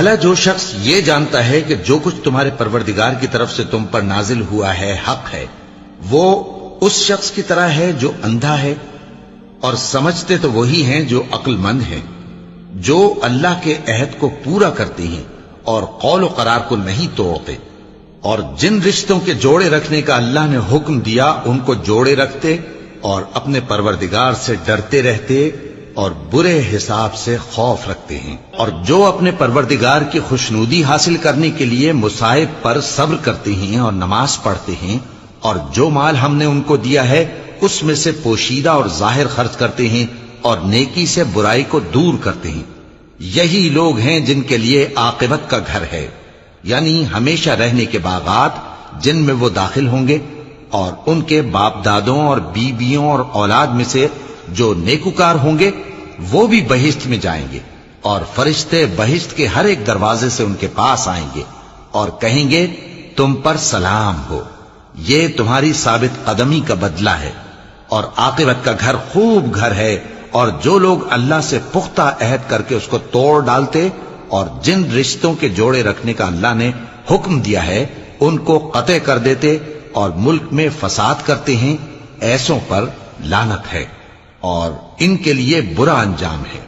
بھلا جو شخص یہ جانتا ہے کہ جو کچھ تمہارے پروردگار کی طرف سے تم پر نازل ہوا ہے حق ہے، وہ اس شخص کی طرح ہے جو اندھا ہے، اور سمجھتے تو وہی ہیں جو عقل مند ہیں، جو اللہ کے عہد کو پورا کرتے ہیں اور قول و قرار کو نہیں توڑتے، اور جن رشتوں کے جوڑے رکھنے کا اللہ نے حکم دیا ان کو جوڑے رکھتے اور اپنے پروردگار سے ڈرتے رہتے اور برے حساب سے خوف رکھتے ہیں، اور جو اپنے پروردگار کی خوشنودی حاصل کرنے کے لیے مصائب پر صبر کرتے ہیں اور نماز پڑھتے ہیں، اور جو مال ہم نے ان کو دیا ہے اس میں سے پوشیدہ اور ظاہر خرچ کرتے ہیں اور نیکی سے برائی کو دور کرتے ہیں، یہی لوگ ہیں جن کے لیے عاقبت کا گھر ہے، یعنی ہمیشہ رہنے کے باغات جن میں وہ داخل ہوں گے، اور ان کے باپ دادوں اور بیویوں اور اولاد میں سے جو نیکوکار ہوں گے وہ بھی بہشت میں جائیں گے، اور فرشتے بہشت کے ہر ایک دروازے سے ان کے پاس آئیں گے اور کہیں گے تم پر سلام ہو، یہ تمہاری ثابت قدمی کا بدلہ ہے، اور عاقبت کا گھر خوب گھر ہے۔ اور جو لوگ اللہ سے پختہ عہد کر کے اس کو توڑ ڈالتے اور جن رشتوں کے جوڑے رکھنے کا اللہ نے حکم دیا ہے ان کو قطع کر دیتے اور ملک میں فساد کرتے ہیں، ایسوں پر لعنت ہے اور ان کے لیے برا انجام ہے۔